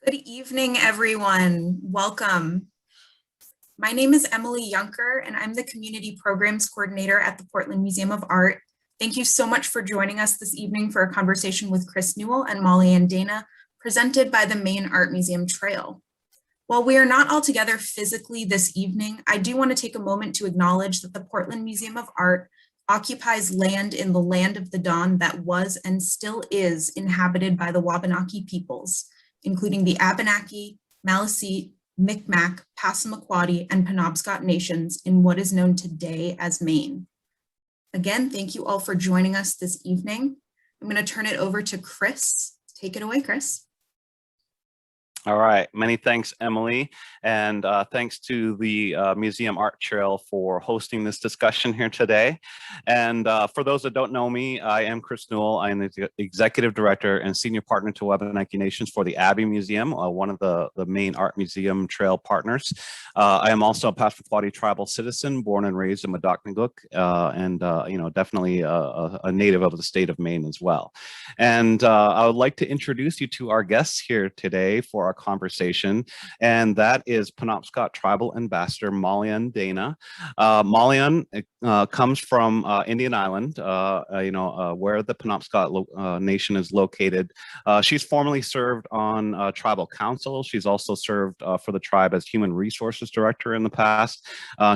Good evening, everyone. Welcome. My name is Emily Yunker, and I'm the Community Programs Coordinator at the Portland Museum of Art. Thank you so much for joining us this evening for a conversation with Chris Newell and Maulian Dana, presented by the Maine Art Museum Trail. While we are not all together physically this evening, I do want to take a moment to acknowledge that the Portland Museum of Art occupies land in the land of the Dawn that was and still is inhabited by the Wabanaki peoples, including the Abenaki, Maliseet, Micmac, Passamaquoddy, and Penobscot nations in what is known today as Maine. Again, thank you all for joining us this evening. I'm going to turn it over to Chris. Take it away, Chris. All right, many thanks, Emily, and thanks to the Museum Art Trail for hosting this discussion here today. And for those that don't know me, I am Chris Newell. I am the Executive Director and Senior Partner to Wabanaki Nations for the Abbe Museum, one of the Maine Art Museum Trail partners. I am also a Passamaquoddy tribal citizen, born and raised in Madocnagook, and definitely a native of the state of Maine as well. And I would like to introduce you to our guests here today for our conversation, and that is Penobscot Tribal Ambassador Maulian Dana. Maulian comes from Indian Island, where the Penobscot Nation is located. She's formerly served on tribal council. She's also served for the tribe as Human Resources Director in the past.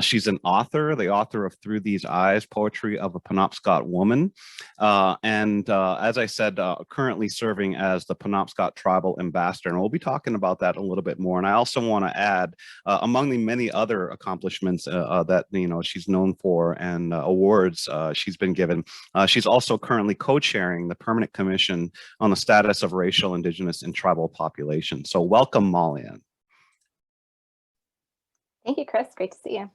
She's an author, the author of Through These Eyes, Poetry of a Penobscot Woman. And as I said, currently serving as the Penobscot Tribal Ambassador. And we'll be talking about that a little bit more. And I also want to add, among the many other accomplishments that she's known for and awards she's been given, she's also currently co-chairing the Permanent Commission on the Status of Racial, Indigenous, and Tribal Populations. So welcome, Maulian. Thank you, Chris. Great to see you.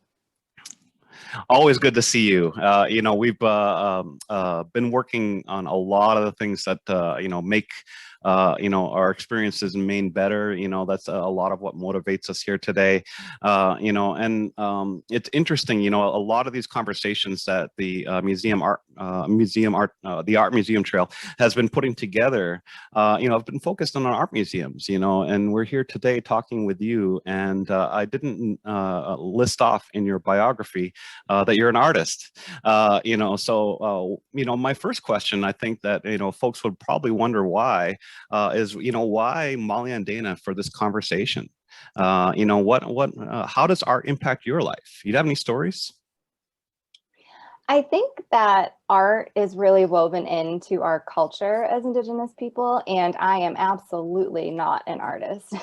Always good to see you. We've been working on a lot of the things that make our experiences in Maine better. That's a lot of what motivates us here today. It's interesting. A lot of these conversations that the the Art Museum Trail has been putting together, have been focused on art museums. And we're here today talking with you. And I didn't list off in your biography that you're an artist. My first question, I think that folks would probably wonder why. Is why Maulian Dana for this conversation? How does art impact your life? You have any stories? I think that art is really woven into our culture as Indigenous people, and I am absolutely not an artist.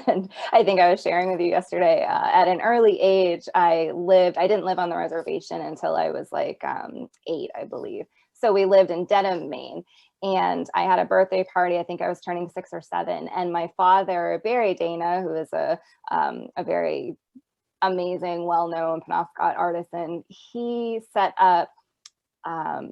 And I think I was sharing with you yesterday, at an early age, I didn't live on the reservation until I was like 8, I believe. So we lived in Dedham, Maine. And I had a birthday party. I think I was turning 6 or 7. And my father, Abbe Dana, who is a very amazing, well-known Penobscot artisan, he set up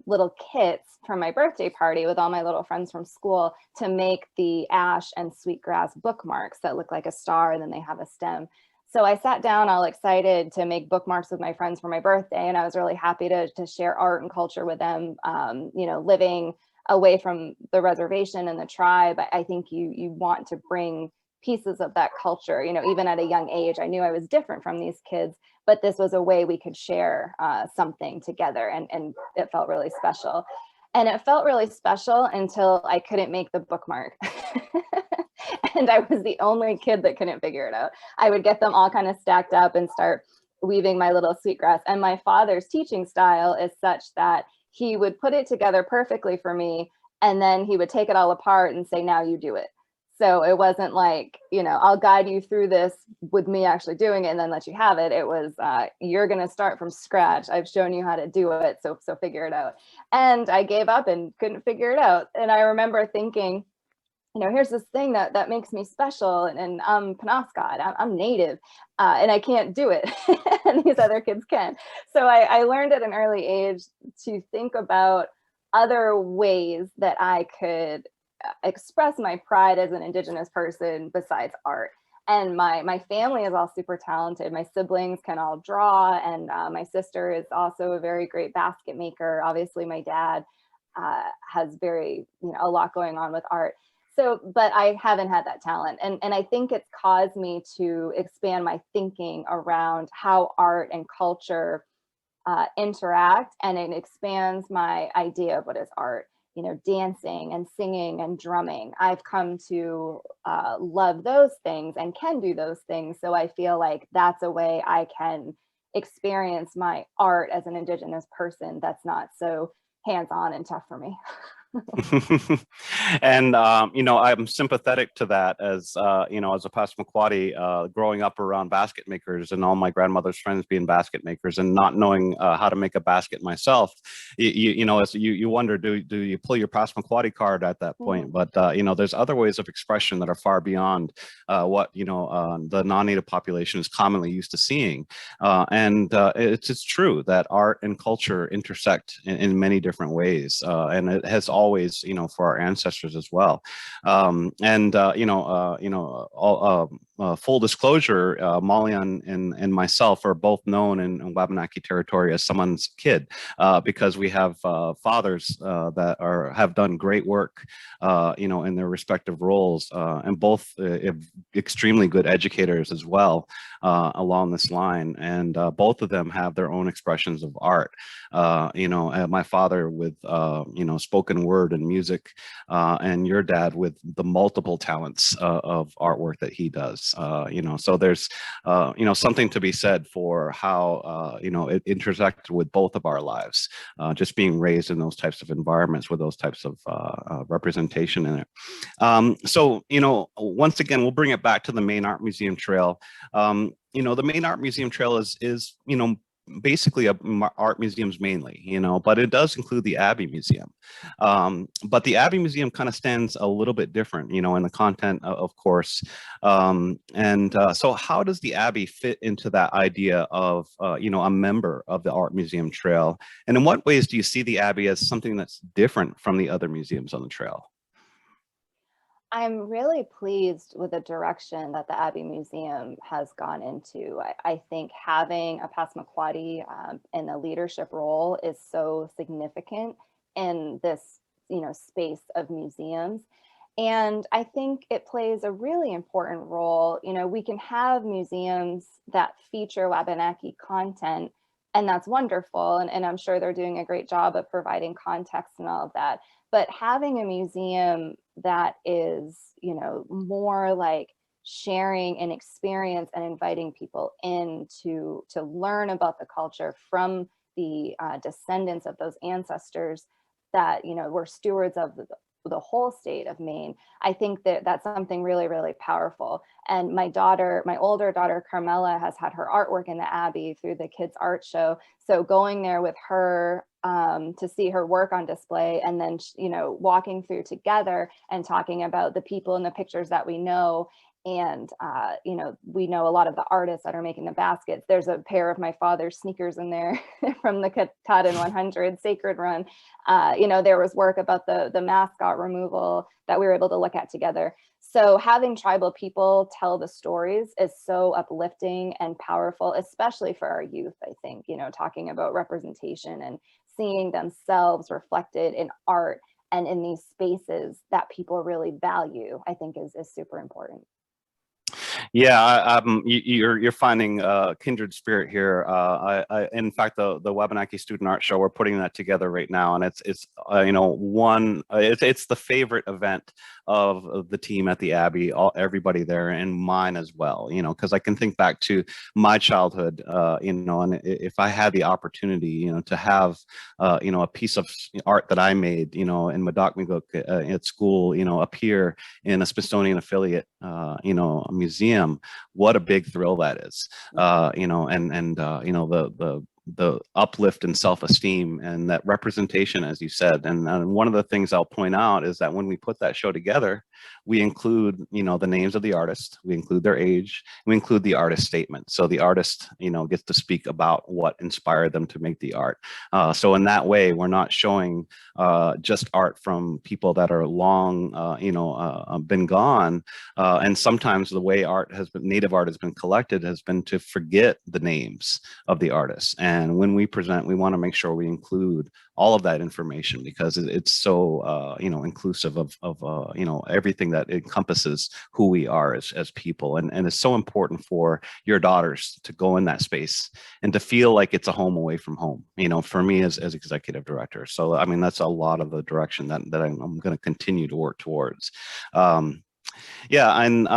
little kits for my birthday party with all my little friends from school to make the ash and sweetgrass bookmarks that look like a star, and then they have a stem. So I sat down all excited to make bookmarks with my friends for my birthday, and I was really happy to share art and culture with them. Living away from the reservation and the tribe, I think you want to bring pieces of that culture. Even at a young age, I knew I was different from these kids, but this was a way we could share something together, and it felt really special. And it felt really special until I couldn't make the bookmark. And I was the only kid that couldn't figure it out. I would get them all kind of stacked up and start weaving my little sweetgrass. And my father's teaching style is such that he would put it together perfectly for me, and then he would take it all apart and say, now you do it. So it wasn't like, I'll guide you through this with me actually doing it and then let you have it. It was, you're going to start from scratch. I've shown you how to do it. So figure it out. And I gave up and couldn't figure it out. And I remember thinking, here's this thing that makes me special, and I'm Penobscot, I'm native, and I can't do it, and these other kids can. So I learned at an early age to think about other ways that I could express my pride as an Indigenous person besides art. And my family is all super talented. My siblings can all draw, and my sister is also a very great basket maker. Obviously, my dad has a lot going on with art. But I haven't had that talent. And I think it's caused me to expand my thinking around how art and culture interact, and it expands my idea of what is art. You know, dancing and singing and drumming. I've come to love those things and can do those things. So I feel like that's a way I can experience my art as an Indigenous person that's not so hands-on and tough for me. And I'm sympathetic to that as as a Passamaquoddy, growing up around basket makers and all my grandmother's friends being basket makers and not knowing how to make a basket myself. As you wonder, do you pull your Passamaquoddy card at that point? But there's other ways of expression that are far beyond what the non-native population is commonly used to seeing, and it's true that art and culture intersect in many different ways, and it has always, for our ancestors as well. Full disclosure, Maulian and myself are both known in Wabanaki territory as someone's kid, because we have fathers that have done great work, in their respective roles, and both extremely good educators as well along this line. And both of them have their own expressions of art. My father with spoken word and music, and your dad with the multiple talents of artwork that he does. So there's something to be said for how it intersected with both of our lives, just being raised in those types of environments with those types of representation in it. So once again, we'll bring it back to the Maine Art Museum Trail. The Maine Art Museum Trail is basically art museums mainly, but it does include the Abbe Museum. But the Abbe Museum kind of stands a little bit different, in the content, of course. So how does the Abbe fit into that idea of, a member of the Art Museum Trail? And in what ways do you see the Abbe as something that's different from the other museums on the trail? I'm really pleased with the direction that the Abbe Museum has gone into. I think having a Passamaquoddy in a leadership role is so significant in this, space of museums. And I think it plays a really important role. We can have museums that feature Wabanaki content, and that's wonderful. And I'm sure they're doing a great job of providing context and all of that. But having a museum that is, more like sharing an experience and inviting people in to learn about the culture from the descendants of those ancestors that, were stewards of the whole state of Maine. I think that that's something really, really powerful. And my older daughter, Carmela, has had her artwork in the Abbe through the kids' art show. So going there with her to see her work on display, and then, walking through together and talking about the people in the pictures that we know. And, we know a lot of the artists that are making the baskets. There's a pair of my father's sneakers in there from the Katahdin 100 Sacred Run. There was work about the mascot removal that we were able to look at together. So having tribal people tell the stories is so uplifting and powerful, especially for our youth, I think, talking about representation and seeing themselves reflected in art and in these spaces that people really value, I think is super important. Yeah, you're finding kindred spirit here. In fact, the Wabanaki Student Art Show, we're putting that together right now, and it's the favorite event of the team at the Abbe, everybody there, and mine as well. Because I can think back to my childhood. And if I had the opportunity, to have a piece of art that I made, in Madokmiguk at school, appear in a Smithsonian affiliate, museum. What a big thrill that is, the uplift in self-esteem and that representation, as you said. And one of the things I'll point out is that when we put that show together, we include, the names of the artist, we include their age, we include the artist statement. So the artist, gets to speak about what inspired them to make the art. So in that way, we're not showing just art from people that are long, been gone. And sometimes the way native art has been collected has been to forget the names of the artists. And when we present, we want to make sure we include all of that information, because it's so, inclusive of every everything that encompasses who we are as people. And it's so important for your daughters to go in that space and to feel like it's a home away from home, for me as executive director. So, I mean, that's a lot of the direction that I'm going to continue to work towards. Yeah, and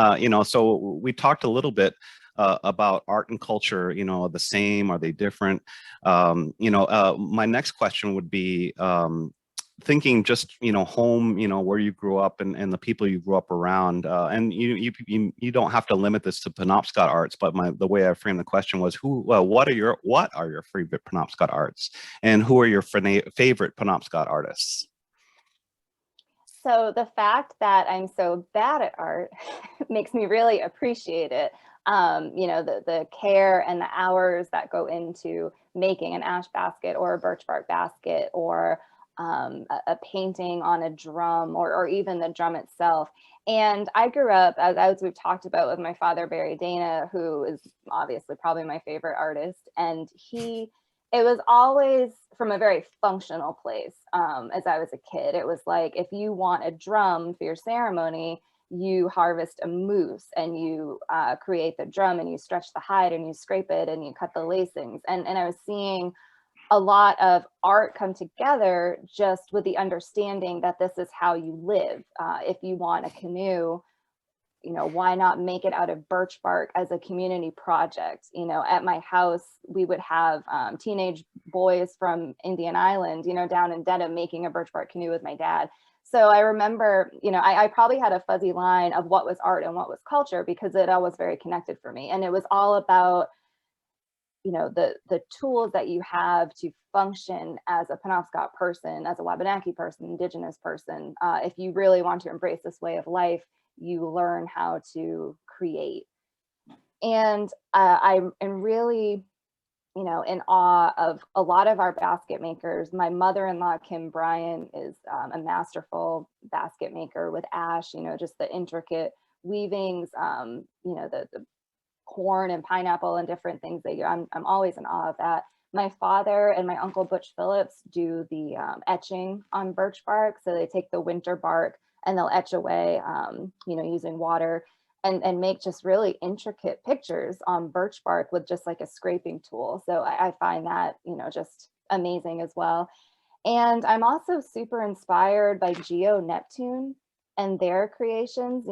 so we talked a little bit about art and culture. The same? Are they different? My next question would be thinking just home, where you grew up and the people you grew up around. And you don't have to limit this to Penobscot arts, but the way I framed the question was what are your favorite Penobscot arts, and who are your favorite Penobscot artists? So the fact that I'm so bad at art makes me really appreciate it. The care and the hours that go into making an ash basket or a birch bark basket, or a painting on a drum, or even the drum itself. And I grew up, as we've talked about, with my father, Barry Dana, who is obviously probably my favorite artist. And it was always from a very functional place. As I was a kid, it was like, if you want a drum for your ceremony, you harvest a moose and you create the drum, and you stretch the hide and you scrape it and you cut the lacings. And I was seeing a lot of art come together just with the understanding that this is how you live. If you want a canoe, why not make it out of birch bark as a community project? At my house, we would have teenage boys from Indian Island, down in Dedham, making a birch bark canoe with my dad. So I remember, I probably had a fuzzy line of what was art and what was culture, because it all was very connected for me. And it was all about, the tools that you have to function as a Penobscot person, as a Wabanaki person, Indigenous person. If you really want to embrace this way of life, you learn how to create. And I'm really, in awe of a lot of our basket makers. My mother-in-law, Kim Bryan, is a masterful basket maker with ash, just the intricate weavings, the corn and pineapple and different things that I'm always in awe of that. My father and my uncle Butch Phillips do the etching on birch bark. So they take the winter bark and they'll etch away, using water, and make just really intricate pictures on birch bark with just like a scraping tool. So I find that, just amazing as well. And I'm also super inspired by Geo Neptune and their creations.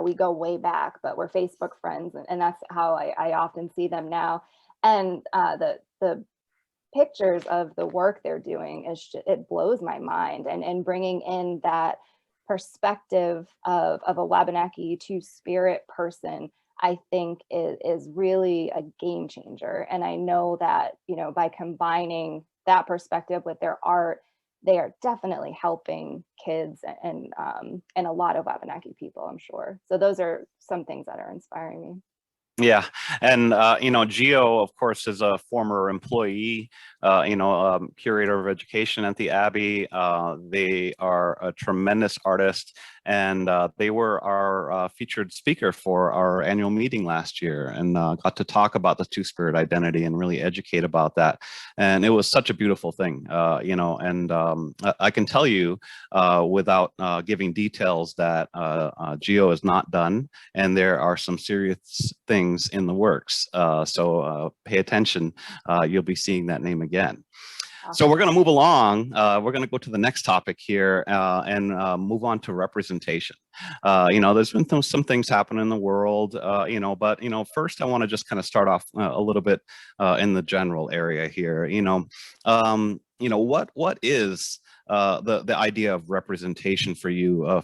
We go way back, but we're Facebook friends, and that's how I often see them now. And the pictures of the work they're doing it blows my mind, and bringing in that perspective of a Wabanaki two-spirit person, I think is really a game changer. And I know that, by combining that perspective with their art, they are definitely helping kids and a lot of Wabanaki people, I'm sure. So those are some things that are inspiring me. Yeah, and Geo, of course, is a former employee, curator of education at the Abbe. They are a tremendous artist, and they were our featured speaker for our annual meeting last year, and got to talk about the two-spirit identity and really educate about that. And it was such a beautiful thing, and I can tell you without giving details that Geo is not done, and there are some serious things in the works. So pay attention. You'll be seeing that name again. So we're going to move along. We're going to go to the next topic here and move on to representation. There's been some things happen in the world, but first I want to just kind of start off a little bit in the general area here. What is the idea of representation for you as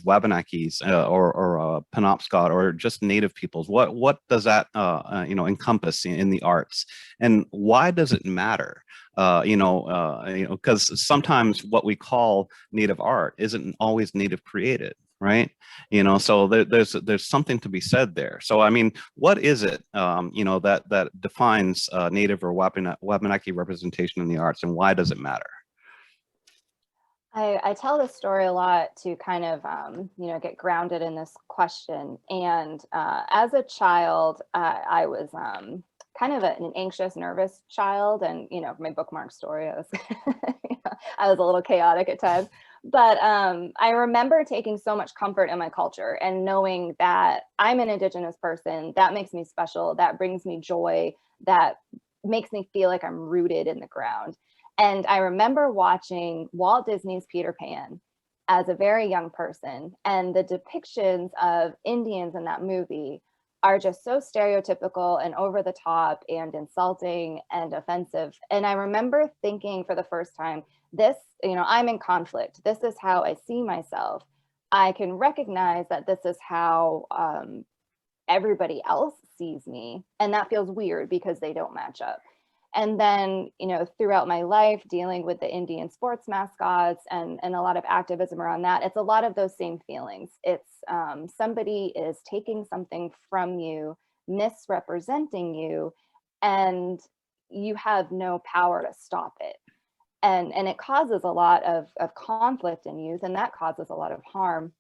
Wabanakis or Penobscot or just Native peoples? What does that encompass in the arts, and why does it matter? Because sometimes what we call Native art isn't always Native created, right? So there's something to be said there. So I mean, what is it that defines Native or Wabanaki representation in the arts, and why does it matter? I tell this story a lot to kind of, get grounded in this question. And as a child, I was kind of an anxious, nervous child. And, my bookmark story, I was, I was a little chaotic at times. But I remember taking so much comfort in my culture and knowing that I'm an Indigenous person. That makes me special. That brings me joy. That makes me feel like I'm rooted in the ground. And I remember watching Walt Disney's Peter Pan as a very young person, and the depictions of Indians in that movie are just so stereotypical and over the top and insulting and offensive. And I remember thinking for the first time, this, I'm in conflict. This is how I see myself. I can recognize that this is how everybody else sees me. And that feels weird because they don't match up. And then, throughout my life, dealing with the Indian sports mascots and a lot of activism around that, it's a lot of those same feelings. It's somebody is taking something from you, misrepresenting you, and you have no power to stop it. And it causes a lot of conflict in youth, and that causes a lot of harm.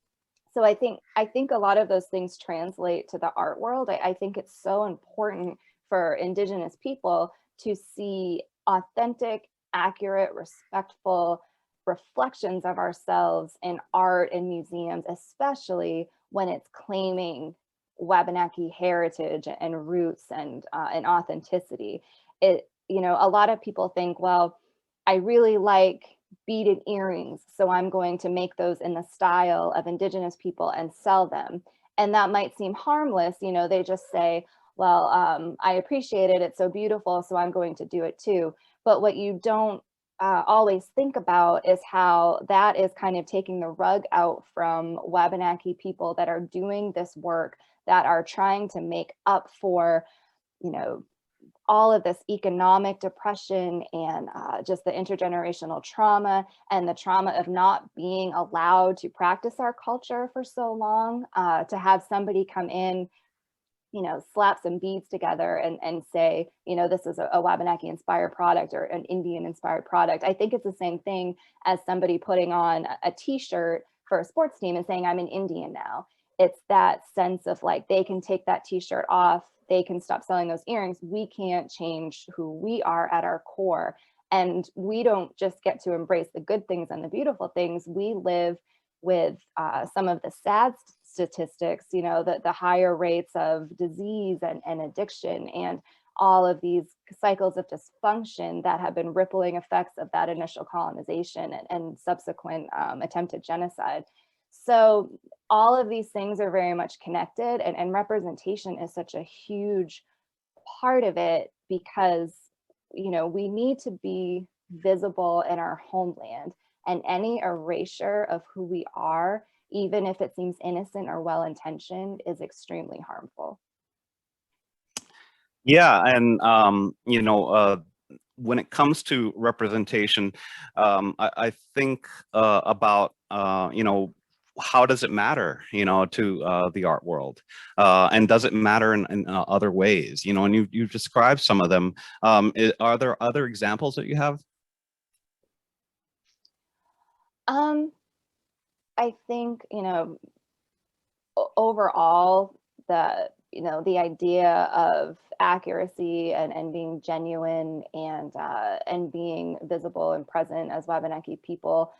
So I think a lot of those things translate to the art world. I think it's so important for Indigenous people to see authentic, accurate, respectful reflections of ourselves in art and museums, especially when it's claiming Wabanaki heritage and roots and authenticity. A lot of people think, well, I really like beaded earrings, so I'm going to make those in the style of Indigenous people and sell them. And that might seem harmless. They just say, well, I appreciate it. It's so beautiful, so I'm going to do it too. But what you don't always think about is how that is kind of taking the rug out from Wabanaki people that are doing this work, that are trying to make up for, all of this economic depression and just the intergenerational trauma and the trauma of not being allowed to practice our culture for so long, to have somebody come in, slap some beads together and say, this is a Wabanaki inspired product or an Indian inspired product. I think it's the same thing as somebody putting on a t-shirt for a sports team and saying, I'm an Indian now. It's that sense of like, they can take that t-shirt off, they can stop selling those earrings. We can't change who we are at our core. And we don't just get to embrace the good things and the beautiful things. We live with some of the sad statistics, the higher rates of disease and addiction and all of these cycles of dysfunction that have been rippling effects of that initial colonization and subsequent attempted genocide. So all of these things are very much connected, and representation is such a huge part of it because, we need to be visible in our homeland, and any erasure of who we are, even if it seems innocent or well-intentioned, is extremely harmful. Yeah, and when it comes to representation, I think about how does it matter, to the art world, and does it matter in other ways, and you've described some of them. Are there other examples that you have? I think, overall, the idea of accuracy and being genuine and being visible and present as Wabanaki people,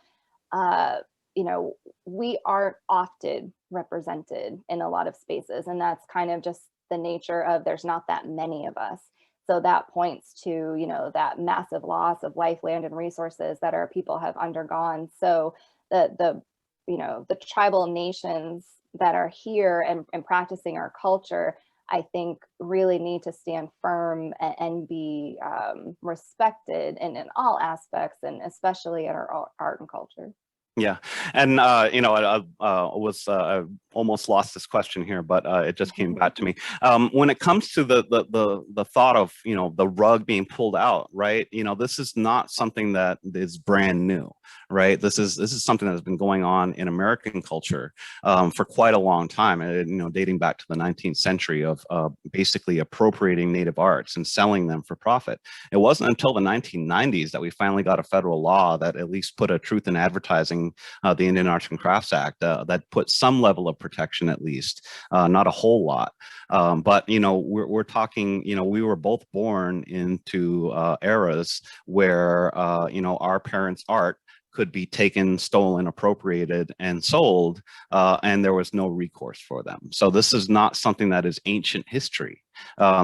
we aren't often represented in a lot of spaces, and that's kind of just the nature of there's not that many of us. So that points to, that massive loss of life, land, and resources that our people have undergone. So the tribal nations that are here and practicing our culture, I think really need to stand firm and be respected in all aspects, and especially in our art and culture. Yeah, and I almost lost this question here, but it just came back to me. When it comes to the thought of the rug being pulled out, right? This is not something that is brand new, right? This is something that has been going on in American culture for quite a long time, dating back to the 19th century of basically appropriating Native arts and selling them for profit. It wasn't until the 1990s that we finally got a federal law that at least put a truth in advertising, the Indian Arts and Crafts Act, that put some level of protection, at least, not a whole lot. But we're talking, we were both born into eras where our parents' art could be taken, stolen, appropriated, and sold, and there was no recourse for them. So this is not something that is ancient history.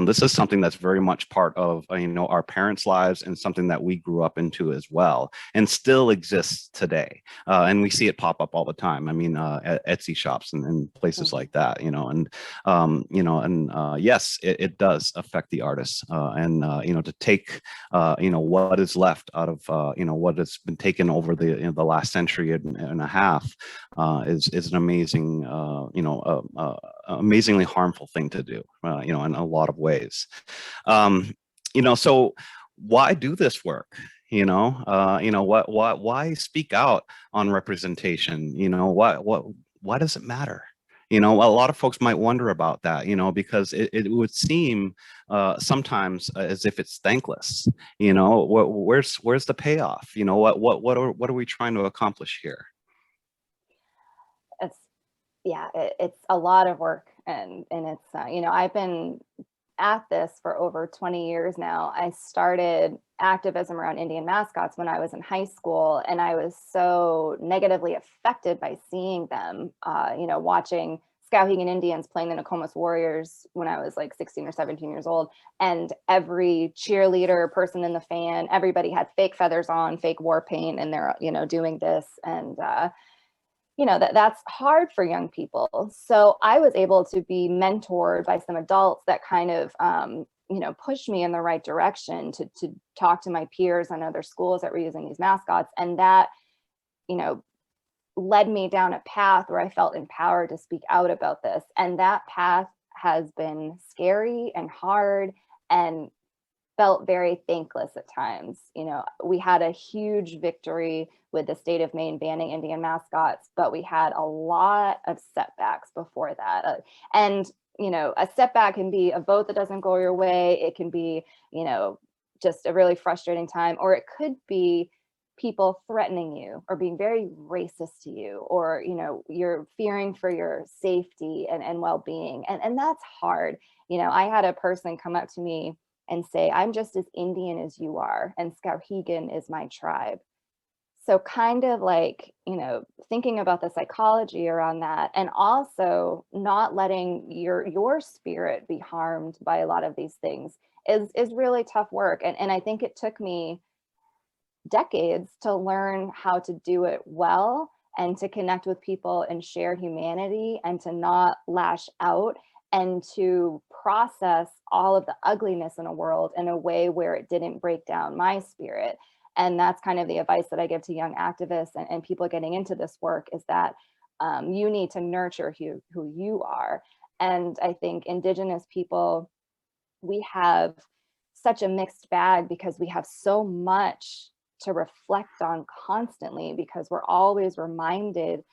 This is something that's very much part of our parents' lives, and something that we grew up into as well, and still exists today. And we see it pop up all the time. I mean, at Etsy shops and places like that. Yes, it does affect the artists, to take what is left out of what has been taken over the last century and a half is an amazing amazingly harmful thing to do, in a lot of ways. So why do this work? Why speak out on representation? Why does it matter? A lot of folks might wonder about that, because it would seem sometimes as if it's thankless. Where's the payoff? What are we trying to accomplish here? It's a lot of work, and it's I've been at this for over 20 years now. I started activism around Indian mascots when I was in high school, and I was so negatively affected by seeing them, watching Skowhegan Indians playing the Nokomis Warriors when I was like 16 or 17 years old. And every cheerleader, person in the fan, everybody had fake feathers on, fake war paint, and they're, doing this. And, that's hard for young people. So I was able to be mentored by some adults that kind of, pushed me in the right direction to talk to my peers on other schools that were using these mascots. And that, led me down a path where I felt empowered to speak out about this. And that path has been scary and hard and felt very thankless at times. We had a huge victory with the state of Maine banning Indian mascots, but we had a lot of setbacks before that. A setback can be a vote that doesn't go your way. It can be, just a really frustrating time, or it could be people threatening you or being very racist to you, or, you're fearing for your safety and well-being. And that's hard. I had a person come up to me and say, I'm just as Indian as you are, and Skowhegan is my tribe. So kind of like, thinking about the psychology around that, and also not letting your spirit be harmed by a lot of these things is really tough work. And I think it took me decades to learn how to do it well, and to connect with people and share humanity, and to not lash out, and to process all of the ugliness in a world in a way where it didn't break down my spirit. And that's kind of the advice that I give to young activists and people getting into this work, is that you need to nurture who you are. And I think Indigenous people, we have such a mixed bag because we have so much to reflect on constantly, because we're always reminded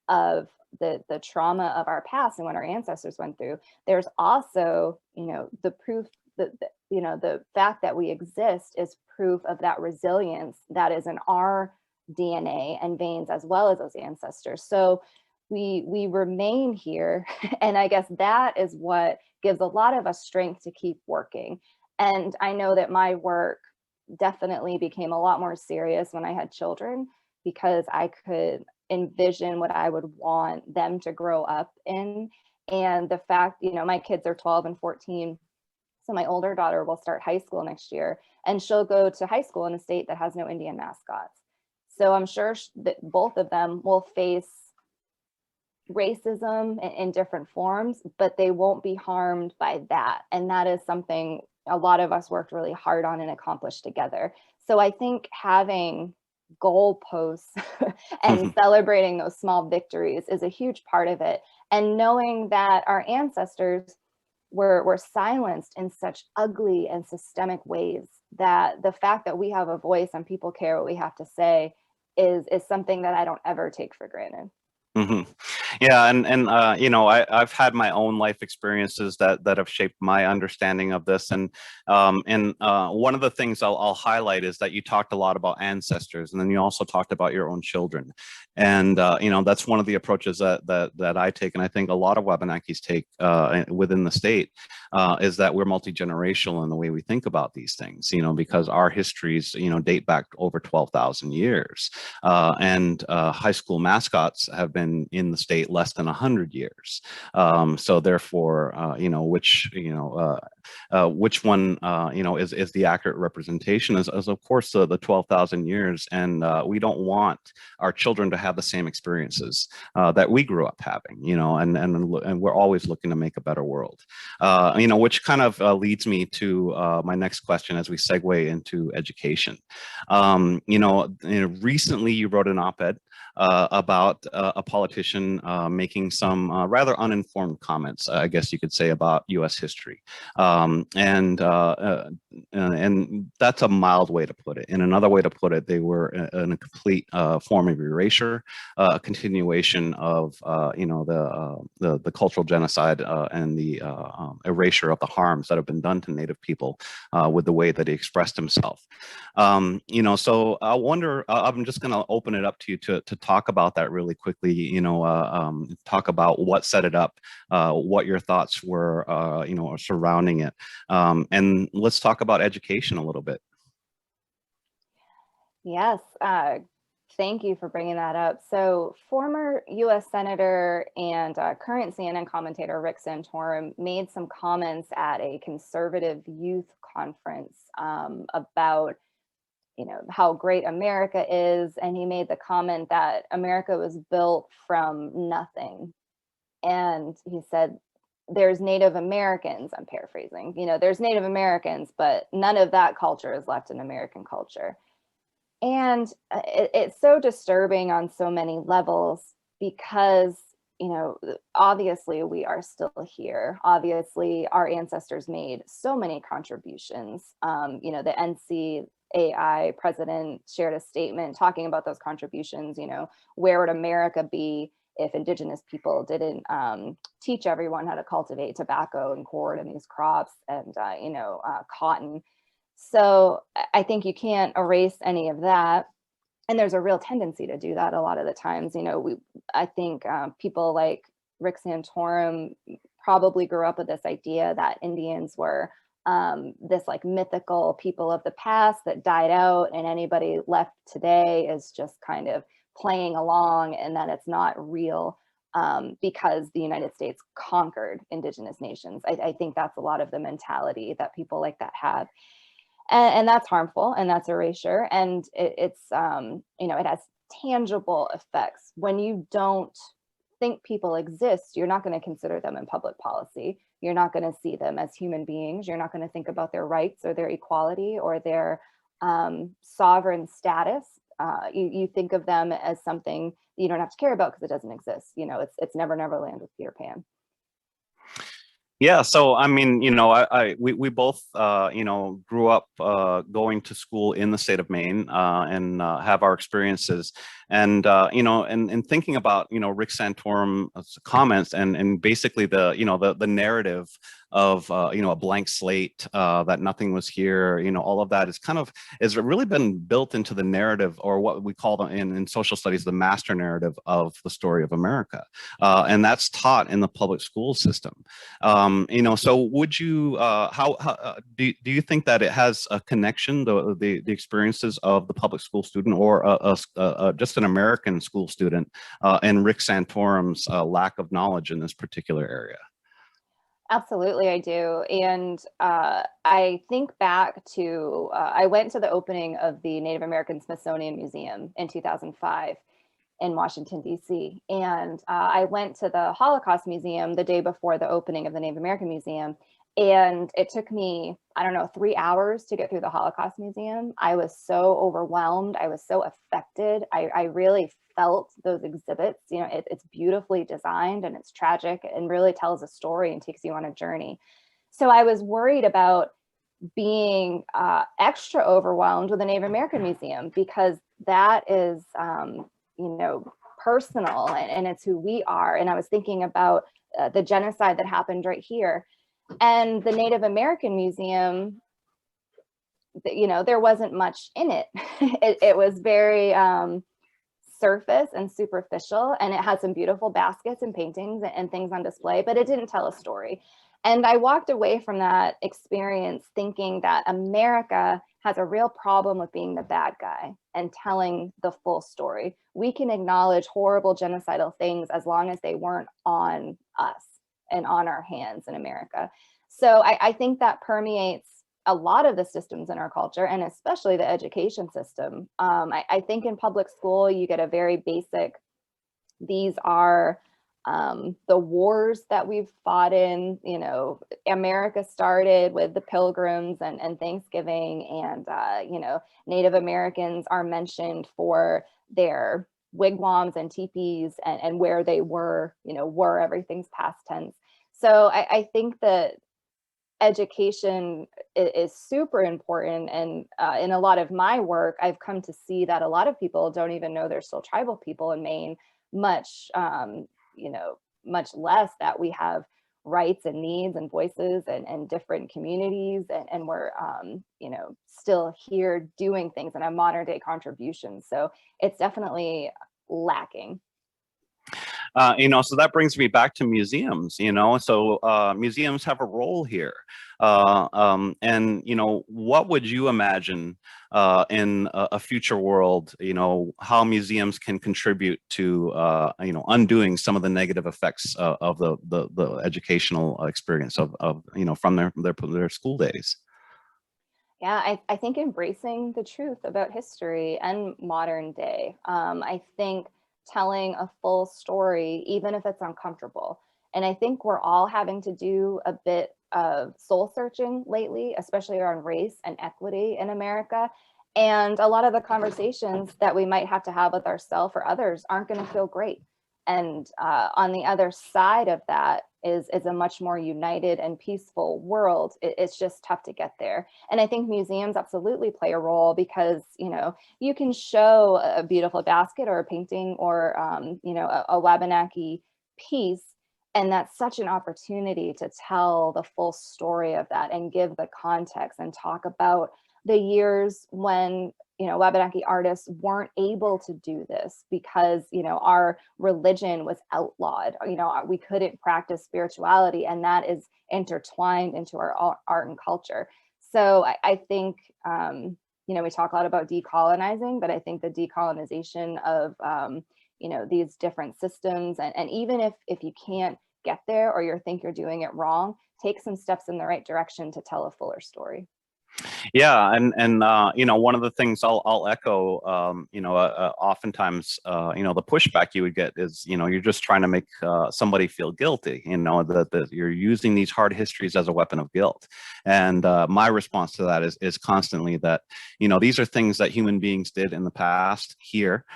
of the trauma of our past and what our ancestors went through. There's also, the proof that, the fact that we exist is proof of that resilience that is in our DNA and veins, as well as those ancestors. So we remain here. And I guess that is what gives a lot of us strength to keep working. And I know that my work definitely became a lot more serious when I had children, because I could envision what I would want them to grow up in. And the fact, my kids are 12 and 14. So my older daughter will start high school next year, and she'll go to high school in a state that has no Indian mascots. So I'm sure that both of them will face racism in different forms, but they won't be harmed by that. And that is something a lot of us worked really hard on and accomplished together. So I think having goalposts and celebrating those small victories is a huge part of it. And knowing that our ancestors were silenced in such ugly and systemic ways, that the fact that we have a voice and people care what we have to say is something that I don't ever take for granted. Hmm. Yeah, and you know, I've had my own life experiences that have shaped my understanding of this, and one of the things I'll highlight is that you talked a lot about ancestors, and then you also talked about your own children, and you know, that's one of the approaches that I take, and I think a lot of Wabanakis take within the state, is that we're multi-generational in the way we think about these things, you know, because our histories, you know, date back over 12,000 years, and high school mascots have been in the state less than 100 years. So therefore, you know, which one, you know, is the accurate representation is of course the 12,000 years. And we don't want our children to have the same experiences that we grew up having, you know, and we're always looking to make a better world. You know, which kind of leads me to my next question as we segue into education. You know, recently you wrote an op-ed about a politician making some rather uninformed comments, I guess you could say, about U.S. history, and that's a mild way to put it. And another way to put it, they were in a complete form of erasure, a continuation of you know, the cultural genocide and the erasure of the harms that have been done to Native people with the way that he expressed himself. You know, so I wonder, I'm just going to open it up to you to talk about that really quickly, you know, talk about what set it up, what your thoughts were, you know, surrounding it. And let's talk about education a little bit. Yes, thank you for bringing that up. So former US Senator and current CNN commentator Rick Santorum made some comments at a conservative youth conference about, you know, how great America is. And he made the comment that America was built from nothing. And he said, there's Native Americans, I'm paraphrasing, you know, there's Native Americans, but none of that culture is left in American culture. And it's so disturbing on so many levels because, you know, obviously we are still here. Obviously, our ancestors made so many contributions. You know, the NCAI president shared a statement talking about those contributions. You know, where would America be if Indigenous people didn't teach everyone how to cultivate tobacco and corn and these crops and, you know, cotton. So I think you can't erase any of that. And there's a real tendency to do that a lot of the times. You know, I think people like Rick Santorum probably grew up with this idea that Indians were this like mythical people of the past that died out, and anybody left today is just kind of playing along, and that it's not real because the United States conquered Indigenous nations. I think that's a lot of the mentality that people like that have. And that's harmful, and that's erasure, and it's you know, it has tangible effects. When you don't think people exist, you're not going to consider them in public policy. You're not going to see them as human beings. You're not going to think about their rights or their equality or their sovereign status. You think of them as something you don't have to care about because it doesn't exist. You know, it's Never Never Land with Peter Pan. Yeah, so I mean, you know, we both, you know, grew up going to school in the state of Maine and have our experiences. And, you know, and thinking about, you know, Rick Santorum's comments and basically the, you know, the narrative of, you know, a blank slate, that nothing was here, you know, all of that is kind of, has really been built into the narrative, or what we call in social studies, the master narrative of the story of America. And that's taught in the public school system. You know, so would you, do you think that it has a connection, the experiences of the public school student or just an American school student and Rick Santorum's lack of knowledge in this particular area? Absolutely, I do. And I think back to, I went to the opening of the Native American Smithsonian Museum in 2005 in Washington, D.C. And I went to the Holocaust Museum the day before the opening of the Native American Museum. And it took me, I don't know, 3 hours to get through the Holocaust Museum. I was so overwhelmed. I was so affected. I really felt those exhibits. You know, it's beautifully designed and it's tragic and really tells a story and takes you on a journey. So I was worried about being extra overwhelmed with the Native American Museum because that is, you know, personal, and it's who we are. And I was thinking about the genocide that happened right here. And the Native American Museum, you know, there wasn't much in it. It was very surface and superficial, and it had some beautiful baskets and paintings and things on display, but it didn't tell a story. And I walked away from that experience thinking that America has a real problem with being the bad guy and telling the full story. We can acknowledge horrible genocidal things as long as they weren't on us and on our hands in America. So I think that permeates a lot of the systems in our culture, and especially the education system. I think in public school, you get a very basic, these are the wars that we've fought in. You know, America started with the Pilgrims and Thanksgiving, and you know, Native Americans are mentioned for their wigwams and teepees and where they were, you know, were, everything's past tense. So I think that education is super important. And in a lot of my work, I've come to see that a lot of people don't even know they're still tribal people in Maine, much, you know, much less that we have rights and needs and voices and different communities. And we're, you know, still here doing things and a modern day contribution. So it's definitely lacking. You know, so that brings me back to museums, you know, so museums have a role here. And, you know, what would you imagine in a future world, you know, how museums can contribute to, you know, undoing some of the negative effects of the educational experience of, you know, from their school days? Yeah, I think embracing the truth about history and modern day. I think telling a full story, even if it's uncomfortable. And I think we're all having to do a bit of soul searching lately, especially around race and equity in America. And a lot of the conversations that we might have to have with ourselves or others aren't going to feel great. And on the other side of that is a much more united and peaceful world. It's just tough to get there. And I think museums absolutely play a role because, you know, you can show a beautiful basket or a painting or, you know, a Wabanaki piece. And that's such an opportunity to tell the full story of that and give the context and talk about the years when, you know, Wabanaki artists weren't able to do this because, you know, our religion was outlawed. You know, we couldn't practice spirituality, and that is intertwined into our art and culture. So I think, you know, we talk a lot about decolonizing, but I think the decolonization of, you know, these different systems, and even if you can't get there or you think you're doing it wrong, take some steps in the right direction to tell a fuller story. Yeah, and you know, one of the things I'll echo, you know, oftentimes, you know, the pushback you would get is, you know, you're just trying to make somebody feel guilty, you know, that you're using these hard histories as a weapon of guilt. And my response to that is constantly that, you know, these are things that human beings did in the past here,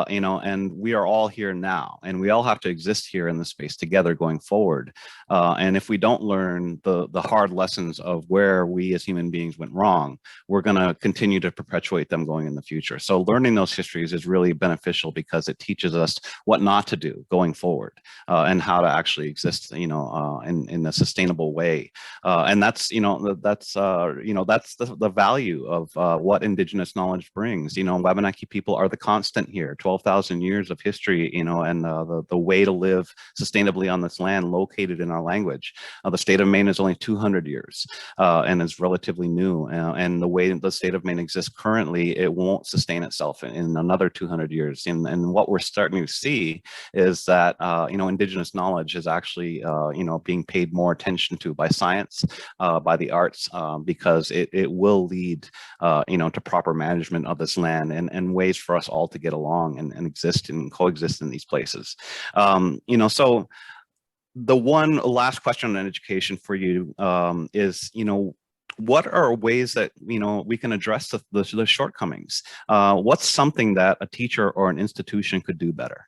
you know, and we are all here now, and we all have to exist here in this space together going forward. And if we don't learn the hard lessons of where we as human beings went wrong, we're going to continue to perpetuate them going in the future. So learning those histories is really beneficial because it teaches us what not to do going forward, and how to actually exist, you know, in a sustainable way. And that's, you know, that's the value of what Indigenous knowledge brings. You know, Wabanaki people are the constant here, 12,000 years of history, you know, and the way to live sustainably on this land located in our language. The state of Maine is only 200 years and is relatively new. And the way the state of Maine exists currently, it won't sustain itself in another 200 years. And what we're starting to see is that, you know, Indigenous knowledge is actually, you know, being paid more attention to by science, by the arts, because it will lead, you know, to proper management of this land and ways for us all to get along and exist and coexist in these places. You know, so the one last question on education for you is, you know, what are ways that, you know, we can address the shortcomings? What's something that a teacher or an institution could do better?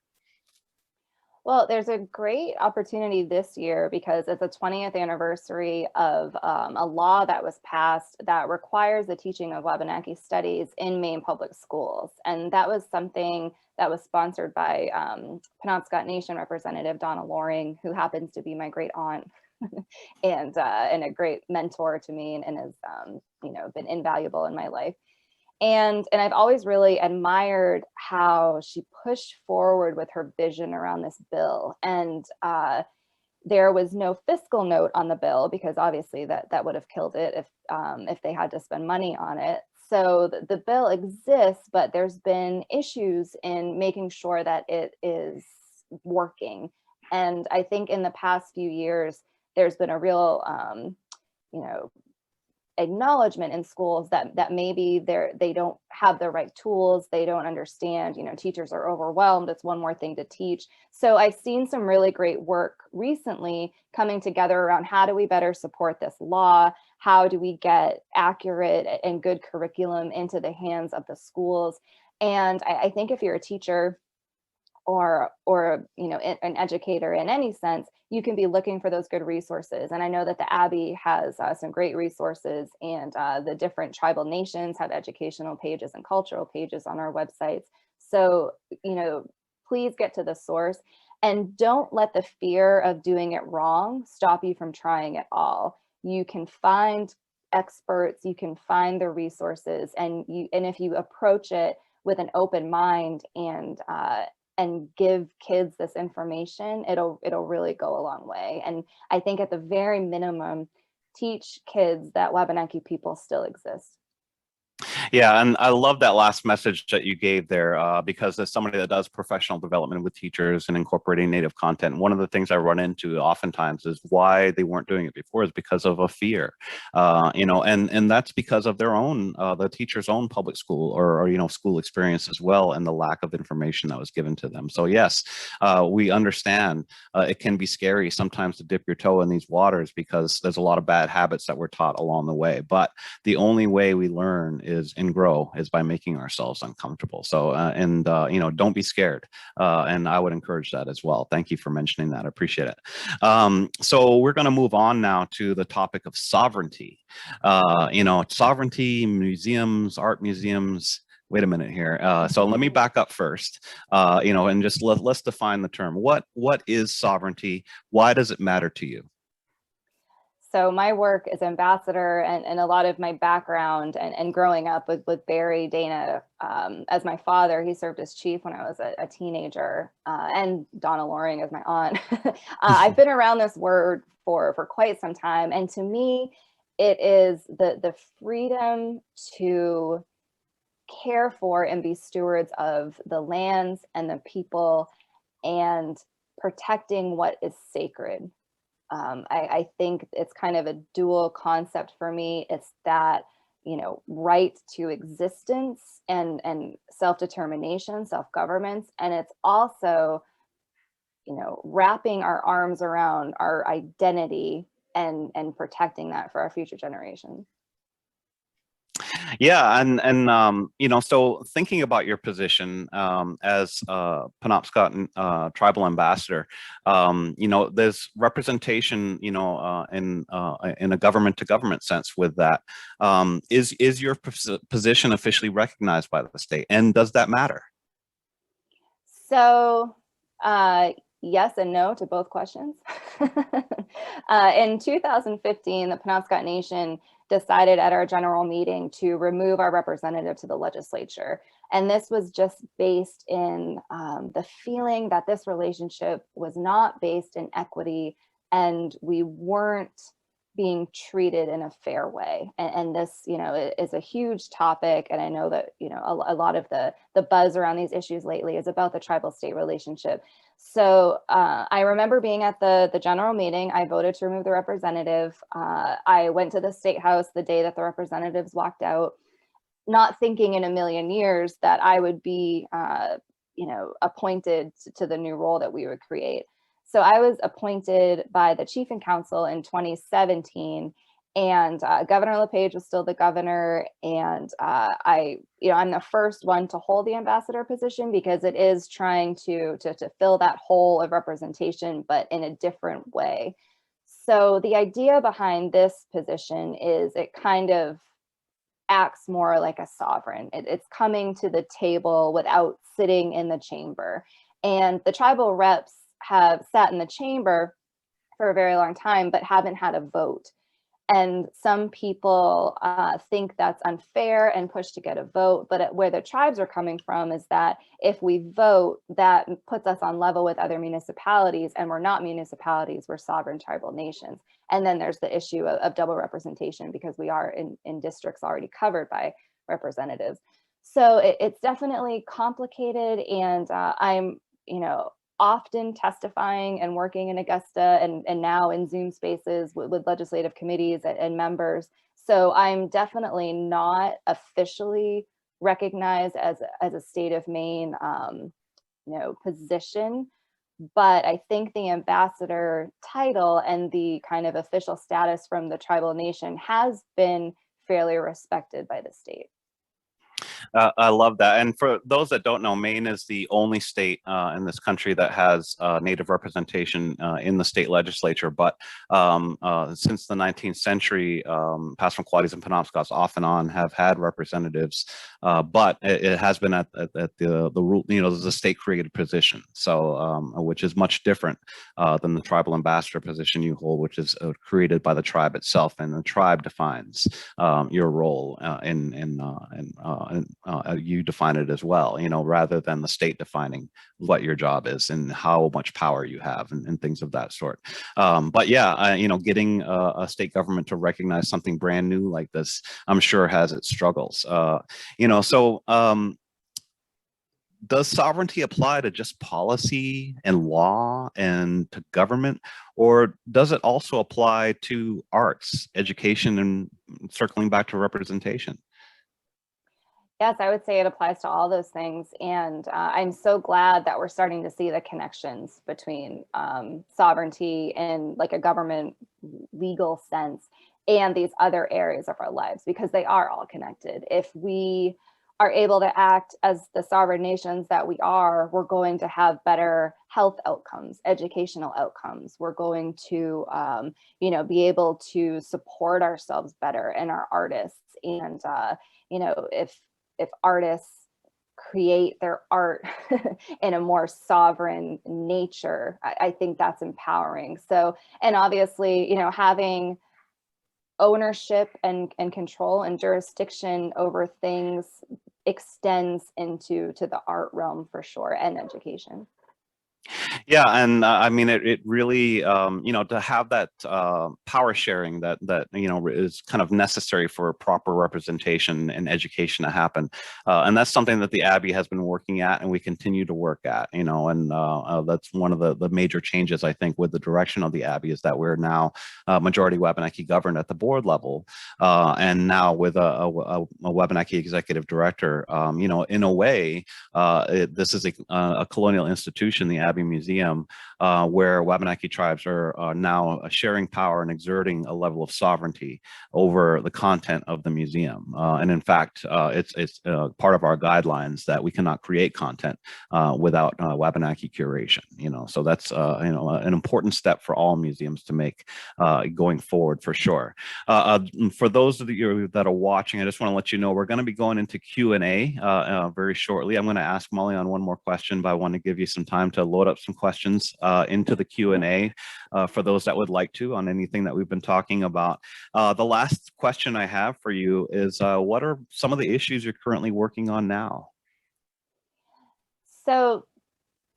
Well, there's a great opportunity this year because it's the 20th anniversary of a law that was passed that requires the teaching of Wabanaki studies in Maine public schools. And that was something that was sponsored by Penobscot Nation Representative Donna Loring, who happens to be my great aunt and a great mentor to me and has been invaluable in my life. And I've always really admired how she pushed forward with her vision around this bill. And there was no fiscal note on the bill because obviously that would have killed it if they had to spend money on it. So the bill exists, but there's been issues in making sure that it is working. And I think in the past few years, there's been a real, acknowledgement in schools that maybe they don't have the right tools, they don't understand, teachers are overwhelmed, it's one more thing to teach. So I've seen some really great work recently coming together around how do we better support this law, how do we get accurate and good curriculum into the hands of the schools. And I think if you're a teacher or an educator in any sense, you can be looking for those good resources. And I know that the Abbe has some great resources, and the different tribal nations have educational pages and cultural pages on our websites. So, please get to the source and don't let the fear of doing it wrong stop you from trying at all. You can find experts, you can find the resources, and if you approach it with an open mind and give kids this information, it'll really go a long way. And I think at the very minimum, teach kids that Wabanaki people still exist. Yeah, and I love that last message that you gave there, because as somebody that does professional development with teachers and incorporating Native content, one of the things I run into oftentimes is why they weren't doing it before is because of a fear, and that's because of their own, the teacher's own public school or school experience as well, and the lack of information that was given to them. So yes, we understand it can be scary sometimes to dip your toe in these waters because there's a lot of bad habits that we're taught along the way, but the only way we learn and grow is by making ourselves uncomfortable. So, don't be scared. And I would encourage that as well. Thank you for mentioning that. I appreciate it. So we're going to move on now to the topic of sovereignty. Sovereignty, museums, art museums. Wait a minute here. So let me back up first, and just let's define the term. What is sovereignty? Why does it matter to you? So my work as ambassador and a lot of my background and growing up with Maulian Dana as my father, he served as chief when I was a teenager, and Donna Loring as my aunt. I've been around this word for quite some time. And to me, it is the freedom to care for and be stewards of the lands and the people and protecting what is sacred. I think it's kind of a dual concept for me. It's that, right to existence and self-determination, self-governance. And it's also, wrapping our arms around our identity and protecting that for our future generations. Yeah, and so thinking about your position as Penobscot Tribal Ambassador, there's representation, in a government-to-government sense with that. Is your position officially recognized by the state, and does that matter? So, yes and no to both questions. In 2015, the Penobscot Nation decided at our general meeting to remove our representative to the legislature. And this was just based in the feeling that this relationship was not based in equity and we weren't being treated in a fair way. And this, is a huge topic. And I know that, a lot of the buzz around these issues lately is about the tribal state relationship. So I remember being at the general meeting. I voted to remove the representative. I went to the State House the day that the representatives walked out, not thinking in a million years that I would be, appointed to the new role that we would create. So I was appointed by the Chief and Council in 2017, And Governor LePage was still the governor, and I'm the first one to hold the ambassador position because it is trying to fill that hole of representation, but in a different way. So the idea behind this position is it kind of acts more like a sovereign. It's coming to the table without sitting in the chamber. And the tribal reps have sat in the chamber for a very long time, but haven't had a vote. And some people think that's unfair and push to get a vote. But where the tribes are coming from is that if we vote, that puts us on level with other municipalities, and we're not municipalities, we're sovereign tribal nations. And then there's the issue of double representation because we are in districts already covered by representatives. So it's definitely complicated, and I'm, often testifying and working in Augusta and now in Zoom spaces with legislative committees and members. So I'm definitely not officially recognized as a state of Maine, position, but I think the ambassador title and the kind of official status from the tribal nation has been fairly respected by the state. I love that. And for those that don't know, Maine is the only state in this country that has Native representation in the state legislature. But since the 19th century, Passamaquoddies and Penobscots off and on have had representatives, but it has been at the rule, the state created position. So which is much different than the tribal ambassador position you hold, which is created by the tribe itself, and the tribe defines your role you define it as well, rather than the state defining what your job is and how much power you have and things of that sort. But yeah, getting a state government to recognize something brand new like this, I'm sure has its struggles. Does sovereignty apply to just policy and law and to government, or does it also apply to arts, education, and circling back to representation? Yes, I would say it applies to all those things. And I'm so glad that we're starting to see the connections between sovereignty in like a government legal sense and these other areas of our lives, because they are all connected. If we are able to act as the sovereign nations that we are, we're going to have better health outcomes, educational outcomes. We're going to, be able to support ourselves better and our artists. And, if artists create their art in a more sovereign nature, I think that's empowering. So, and obviously, having ownership and control and jurisdiction over things extends into the art realm for sure, and education. Yeah, and I mean, it really, to have that power sharing that is kind of necessary for proper representation and education to happen, and that's something that the Abbe has been working at, and we continue to work at. And that's one of the major changes, I think, with the direction of the Abbe, is that we're now majority Wabanaki governed at the board level, and now with a Wabanaki executive director. In a way, this is a colonial institution, the Abbe Museum, where Wabanaki tribes are now sharing power and exerting a level of sovereignty over the content of the museum. And in fact, it's part of our guidelines that we cannot create content without Wabanaki curation. So that's an important step for all museums to make going forward, for sure. For those of you that are watching, I just want to let you know we're going to be going into Q&A very shortly. I'm going to ask Maulian one more question, but I want to give you some time to load up some questions into the Q&A for those that would like to on anything that we've been talking about. The last question I have for you is, what are some of the issues you're currently working on now? So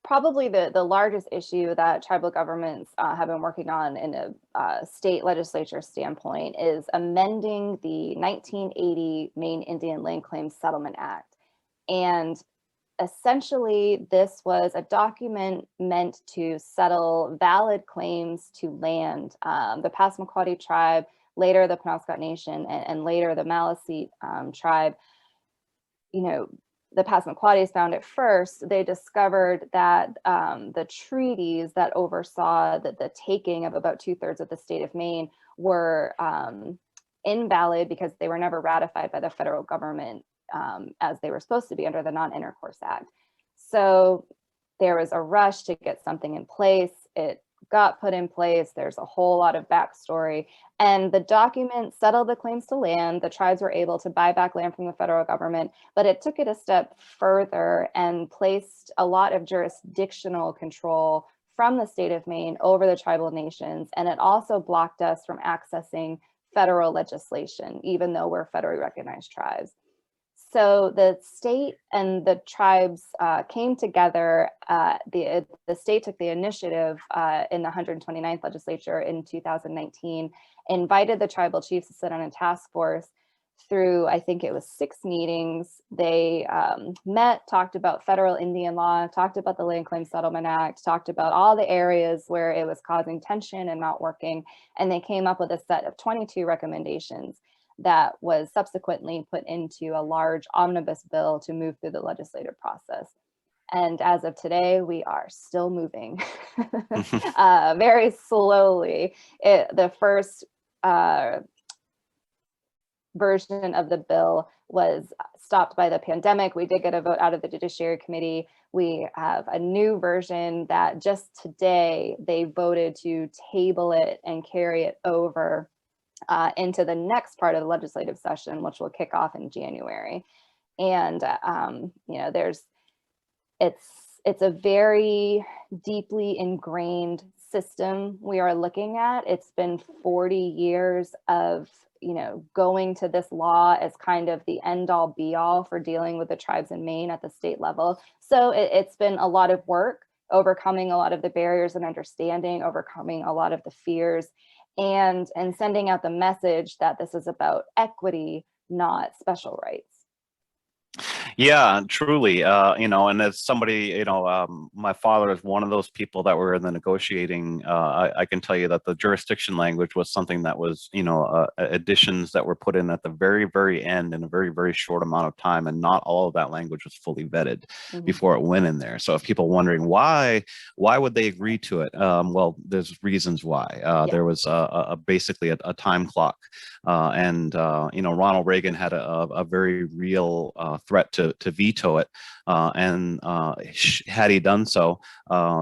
probably the largest issue that tribal governments have been working on in a state legislature standpoint is amending the 1980 Maine Indian Land Claims Settlement Act. And essentially, this was a document meant to settle valid claims to land. The Passamaquoddy tribe, later the Penobscot Nation, and later the Maliseet tribe, the Passamaquoddies found it first. They discovered that the treaties that oversaw the taking of about 2/3 of the state of Maine were invalid because they were never ratified by the federal government as they were supposed to be under the Non-Intercourse Act. So there was a rush to get something in place. It got put in place. There's a whole lot of backstory. And the document settled the claims to land. The tribes were able to buy back land from the federal government, but it took it a step further and placed a lot of jurisdictional control from the state of Maine over the tribal nations. And it also blocked us from accessing federal legislation, even though we're federally recognized tribes. So the state and the tribes came together. The state took the initiative in the 129th legislature in 2019, invited the tribal chiefs to sit on a task force through, I think it was 6 meetings. They met, talked about federal Indian law, talked about the Land Claim Settlement Act, talked about all the areas where it was causing tension and not working. And they came up with a set of 22 recommendations that was subsequently put into a large omnibus bill to move through the legislative process. And as of today, we are still moving very slowly. The first version of the bill was stopped by the pandemic. We did get a vote out of the Judiciary Committee. We have a new version that just today they voted to table it and carry it over into the next part of the legislative session, which will kick off in January. And you know, it's a very deeply ingrained system we are looking at. It's been 40 years of, you know, going to this law as kind of the end all be all for dealing with the tribes in Maine at the state level. So it's been a lot of work, overcoming a lot of the barriers and understanding, overcoming a lot of the fears, and sending out the message that this is about equity, not special rights. Yeah, truly. You know, and as somebody, you know, my father is one of those people that were in the negotiating. I can tell you that the jurisdiction language was something that was, you know, additions that were put in at the very, very end in a very, very short amount of time, and not all of that language was fully vetted before it went in there. So if people wondering why would they agree to it? Well, there's reasons why. There was basically a time clock, and you know, Ronald Reagan had a very real threat to veto it, and had he done so,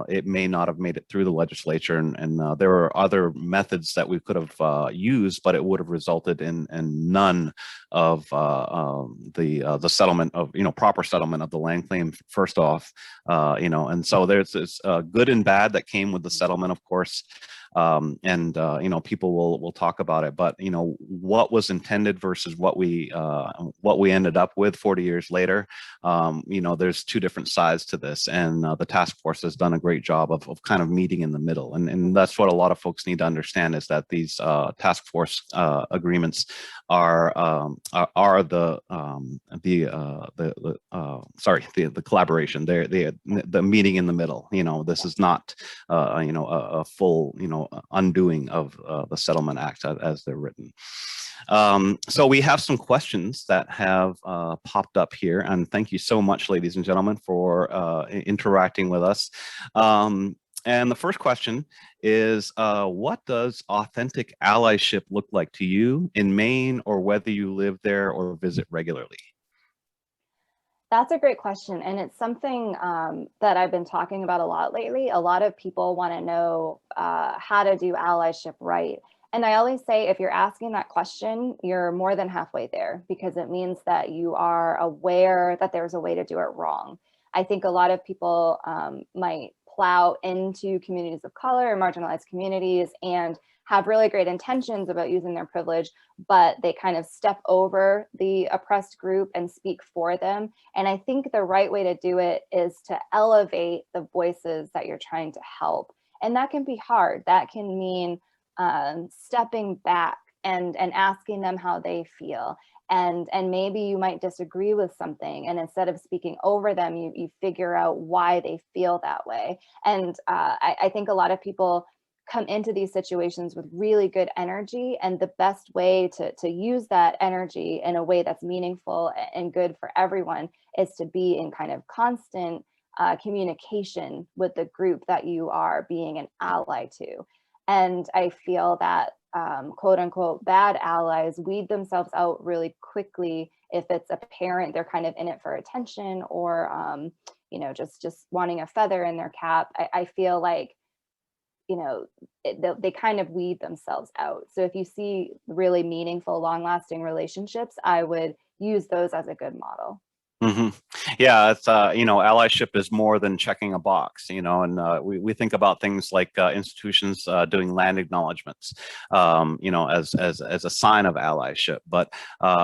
it may not have made it through the legislature, and there were other methods that we could have used, but it would have resulted in none of the settlement of, you know, proper settlement of the land claim first off, you know, and so there's this good and bad that came with the settlement, of course. And you know, people will talk about it, but you know, what was intended versus what we ended up with 40 years later, you know, there's two different sides to this, and the task force has done a great job of kind of meeting in the middle, and that's what a lot of folks need to understand, is that these task force agreements are the collaboration. They're the meeting in the middle. You know, this is not you know, a full, you know, undoing of the Settlement Act as they're written. So we have some questions that have popped up here, and thank you so much, ladies and gentlemen, for interacting with us. And the first question is, what does authentic allyship look like to you in Maine, or whether you live there or visit regularly? That's a great question. And it's something that I've been talking about a lot lately. A lot of people want to know how to do allyship right. And I always say, if you're asking that question, you're more than halfway there, because it means that you are aware that there's a way to do it wrong. I think a lot of people might plow into communities of color or marginalized communities and have really great intentions about using their privilege, but they kind of step over the oppressed group and speak for them. And I think the right way to do it is to elevate the voices that you're trying to help. And that can be hard. That can mean stepping back and asking them how they feel. And maybe you might disagree with something, and instead of speaking over them, you figure out why they feel that way. And I think a lot of people come into these situations with really good energy, and the best way to use that energy in a way that's meaningful and good for everyone is to be in kind of constant communication with the group that you are being an ally to. And I feel that quote unquote bad allies weed themselves out really quickly if it's apparent they're kind of in it for attention or you know, just wanting a feather in their cap. I feel like, you know, they kind of weed themselves out. So if you see really meaningful, long-lasting relationships, I would use those as a good model. Mm-hmm. Yeah, it's you know, allyship is more than checking a box, you know, and we think about things like institutions doing land acknowledgements, you know, as a sign of allyship. But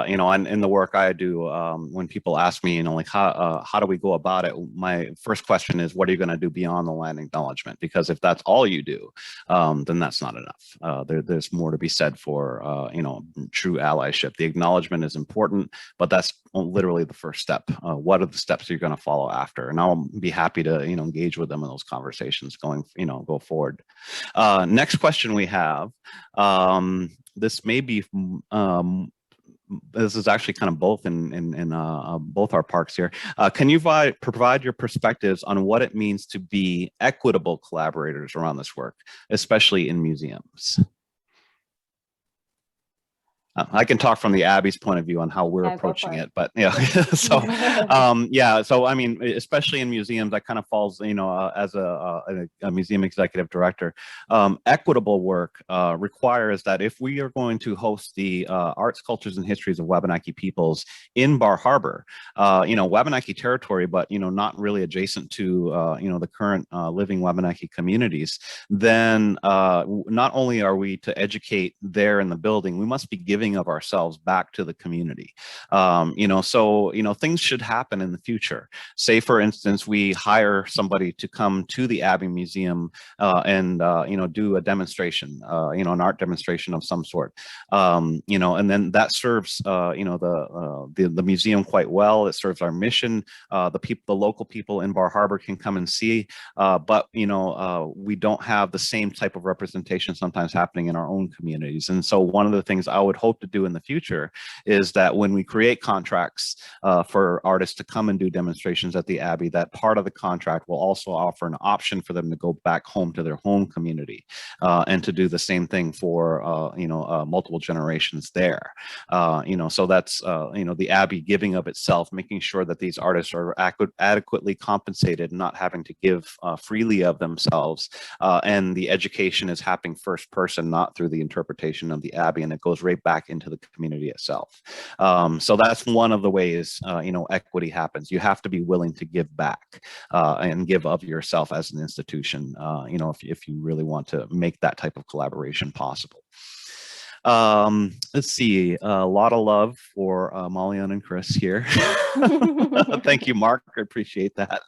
you know, and in the work I do, when people ask me, you know, like how do we go about it? My first question is, what are you going to do beyond the land acknowledgement? Because if that's all you do, then that's not enough. There's more to be said for you know, true allyship. The acknowledgement is important, but that's literally the first step. What are the steps you're going to follow after? And I'll be happy to, you know, engage with them in those conversations going, you know, go forward. Next question we have, this may be, this is actually kind of both in both our parks here. Can you provide your perspectives on what it means to be equitable collaborators around this work, especially in museums? I can talk from the Abbe's point of view on how we're approaching it, but yeah. So, yeah. So, I mean, especially in museums, that kind of falls, you know, as a museum executive director. Equitable work requires that if we are going to host the arts, cultures, and histories of Wabanaki peoples in Bar Harbor, you know, Wabanaki territory, but you know, not really adjacent to you know, the current living Wabanaki communities, then not only are we to educate there in the building, we must be giving of ourselves back to the community. You know, so, you know, things should happen in the future. Say, for instance, we hire somebody to come to the Abbe Museum and, you know, do a demonstration, you know, an art demonstration of some sort, you know, and then that serves, you know, the museum quite well. It serves our mission. The local people in Bar Harbor can come and see, but, you know, we don't have the same type of representation sometimes happening in our own communities. And so one of the things I would hope to do in the future is that when we create contracts for artists to come and do demonstrations at the Abbe, that part of the contract will also offer an option for them to go back home to their home community and to do the same thing for you know, multiple generations there. You know, so that's you know, the Abbe giving of itself, making sure that these artists are adequately compensated, not having to give freely of themselves, and the education is happening first person, not through the interpretation of the Abbe, and it goes right back into the community itself. So that's one of the ways, you know, equity happens. You have to be willing to give back and give of yourself as an institution, you know, if you really want to make that type of collaboration possible. Let's see, a lot of love for Maulian and Chris here. Thank you, Mark. I appreciate that.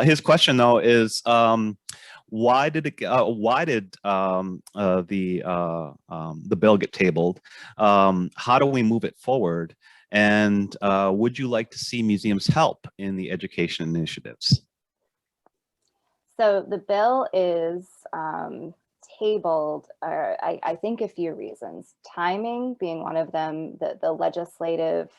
His question, though, is why did the bill get tabled? How do we move it forward? And would you like to see museums help in the education initiatives? So the bill is tabled, I think a few reasons. Timing being one of them. The legislative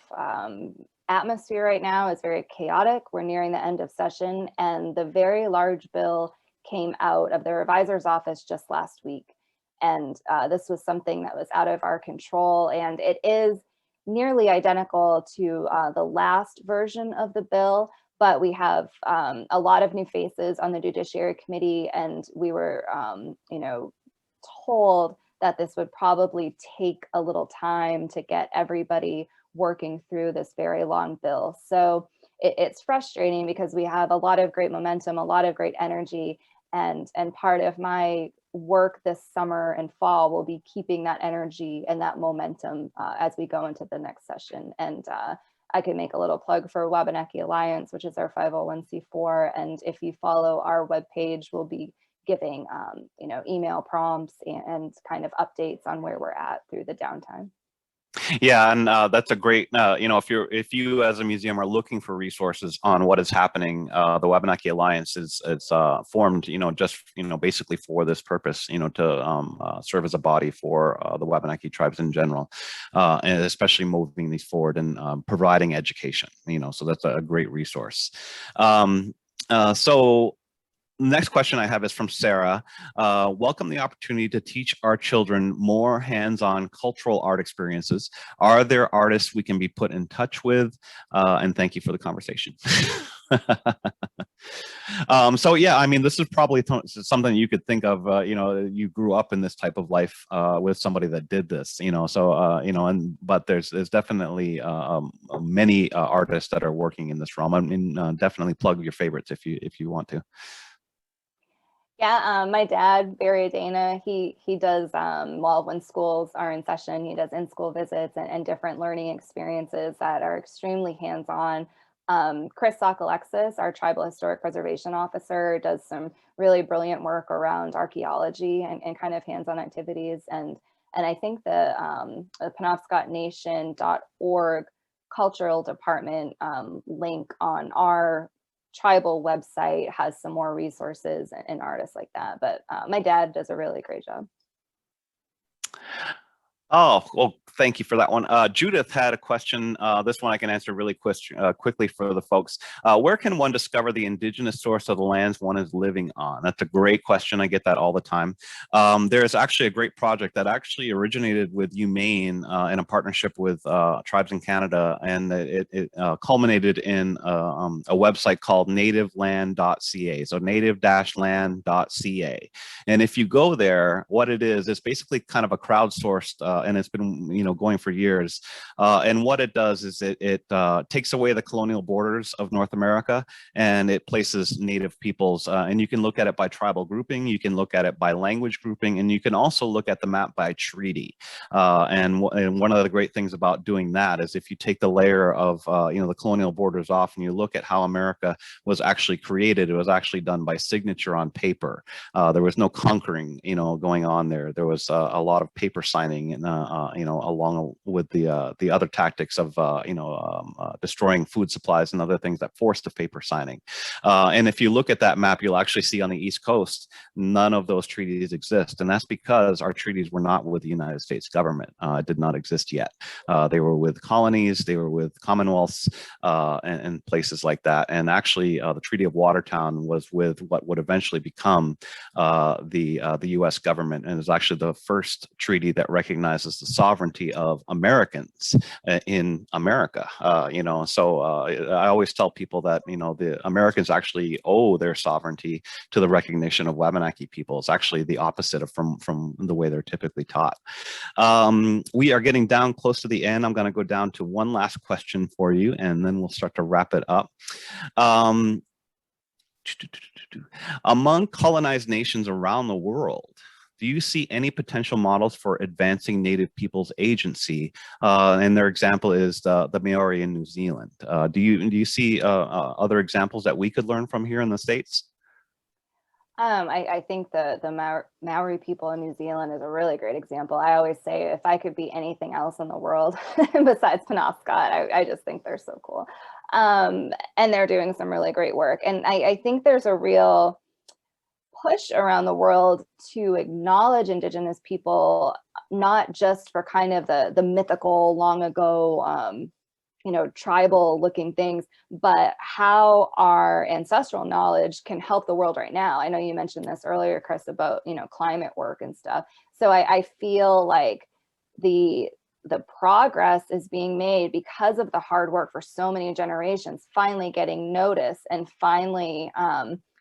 atmosphere right now is very chaotic. We're nearing the end of session, and the very large bill came out of the revisor's office just last week. And this was something that was out of our control, and it is nearly identical to the last version of the bill, but we have a lot of new faces on the Judiciary Committee, and we were, you know, told that this would probably take a little time to get everybody working through this very long bill. So it's frustrating because we have a lot of great momentum, a lot of great energy, and part of my work this summer and fall will be keeping that energy and that momentum as we go into the next session. And I can make a little plug for Wabanaki Alliance, which is our 501c4. And if you follow our webpage, we'll be giving you know, email prompts and kind of updates on where we're at through the downtime. Yeah, and that's a great, you know, if you as a museum are looking for resources on what is happening, the Wabanaki Alliance is formed, you know, just, you know, basically for this purpose, you know, to serve as a body for the Wabanaki tribes in general, and especially moving these forward and providing education, you know, so that's a great resource. So Next question I have is from Sarah. Welcome the opportunity to teach our children more hands-on cultural art experiences. Are there artists we can be put in touch with? And thank you for the conversation. So yeah, I mean, this is probably something you could think of, you know, you grew up in this type of life with somebody that did this, you know, so, you know, but there's definitely many artists that are working in this realm. I mean, definitely plug your favorites if you want to. Yeah, my dad, Abbe Dana, he does, well, when schools are in session, he does in-school visits and different learning experiences that are extremely hands-on. Chris Sokolexis, our Tribal Historic Preservation Officer, does some really brilliant work around archaeology and kind of hands-on activities. And I think the Penobscot Nation.org cultural department link on our tribal website has some more resources and artists like that. But my dad does a really great job. Oh, well, thank you for that one. Judith had a question. This one I can answer really quickly for the folks. Where can one discover the indigenous source of the lands one is living on? That's a great question. I get that all the time. There's actually a great project that actually originated with Maine in a partnership with Tribes in Canada, and it culminated in a website called nativeland.ca. So native-land.ca. And if you go there, what it is, it's basically kind of a crowdsourced, and it's been, you know, going for years. And what it does is it takes away the colonial borders of North America, and it places Native peoples. And you can look at it by tribal grouping, you can look at it by language grouping, and you can also look at the map by treaty. And one of the great things about doing that is if you take the layer of, you know, the colonial borders off and you look at how America was actually created, it was actually done by signature on paper. There was no conquering, you know, going on there. There was a lot of paper signing, and you know, along with the other tactics of you know, destroying food supplies and other things that forced the paper signing. And if you look at that map, you'll actually see on the East Coast none of those treaties exist, and that's because our treaties were not with the United States government. It did not exist yet. They were with colonies, they were with commonwealths, and places like that. And actually, the Treaty of Watertown was with what would eventually become the U.S. government, and is actually the first treaty that recognizes the sovereignty of Americans in America. You know, so I always tell people that, you know, the Americans actually owe their sovereignty to the recognition of Wabanaki people. It's actually the opposite of from the way they're typically taught. We are getting down close to the end. I'm going to go down to one last question for you, and then we'll start to wrap it up. Among colonized nations around the world, do you see any potential models for advancing Native people's agency? And their example is the Maori in New Zealand. Do you see other examples that we could learn from here in the States? I think the Maori people in New Zealand is a really great example. I always say if I could be anything else in the world besides Penobscot, I just think they're so cool. And they're doing some really great work. And I think there's a real push around the world to acknowledge Indigenous people, not just for kind of the mythical long ago, you know, tribal looking things, but how our ancestral knowledge can help the world right now. I know you mentioned this earlier, Chris, about, you know, climate work and stuff. So I feel like the progress is being made because of the hard work for so many generations finally getting notice, and finally,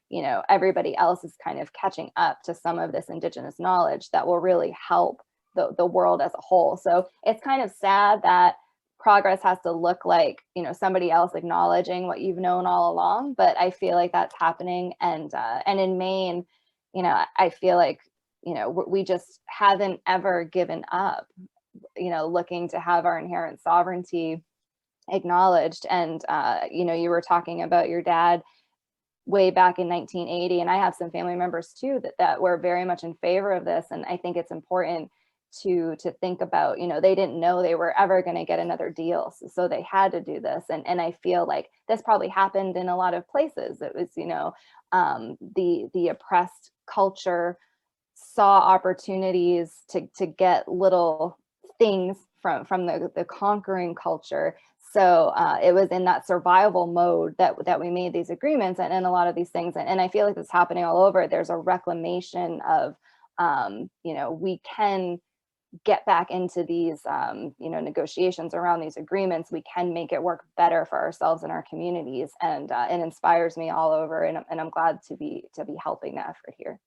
you know, everybody else is kind of catching up to some of this Indigenous knowledge that will really help the world as a whole. So it's kind of sad that progress has to look like, you know, somebody else acknowledging what you've known all along, but I feel like that's happening. And in Maine, you know, I feel like, you know, we just haven't ever given up, you know, looking to have our inherent sovereignty acknowledged. And you know, you were talking about your dad way back in 1980, and I have some family members too that were very much in favor of this. And I think it's important to think about, you know, they didn't know they were ever going to get another deal, so they had to do this. And I feel like this probably happened in a lot of places. It was, you know, the oppressed culture saw opportunities to get little things from the conquering culture. So it was in that survival mode that we made these agreements and a lot of these things. And I feel like it's happening all over. There's a reclamation of, we can get back into these, negotiations around these agreements. We can make it work better for ourselves and our communities. And it inspires me all over. And I'm glad to be helping the effort here.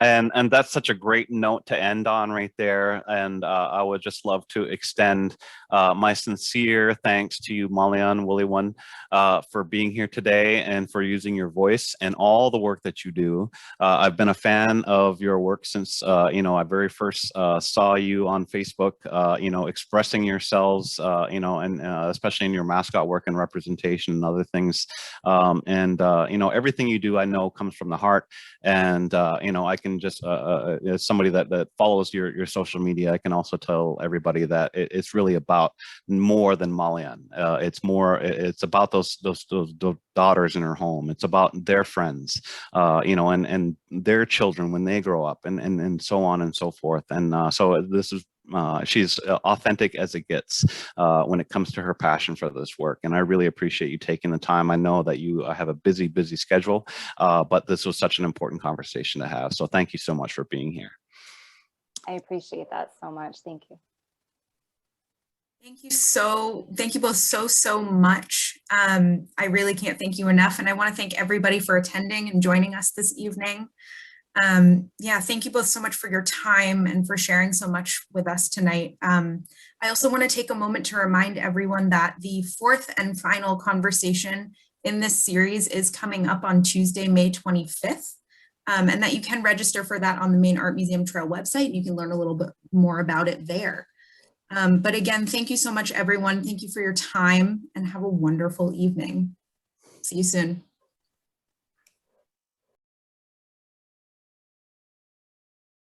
And that's such a great note to end on right there. And I would just love to extend my sincere thanks to you, Maulian Dana, for being here today and for using your voice and all the work that you do. I've been a fan of your work since, I very first saw you on Facebook, expressing yourselves, and especially in your mascot work and representation and other things. Everything you do, I know, comes from the heart. And, I can just, as somebody that follows your social media, I can also tell everybody that it's really about more than Maulian. It's about those daughters in her home. It's about their friends, and their children when they grow up and so on and so forth. And so this is, she's authentic as it gets when it comes to her passion for this work. And I really appreciate you taking the time. I know that you have a busy schedule, but this was such an important conversation to have. So thank you so much for being here. I appreciate that so much. Thank you. Thank you both so much. I really can't thank you enough. And I want to thank everybody for attending and joining us this evening. Thank you both so much for your time and for sharing so much with us tonight. I also want to take a moment to remind everyone that the fourth and final conversation in this series is coming up on Tuesday, May 25th, and that you can register for that on the Maine Art Museum Trail website. You can learn a little bit more about it there. But again, thank you so much, everyone. Thank you for your time and have a wonderful evening. See you soon.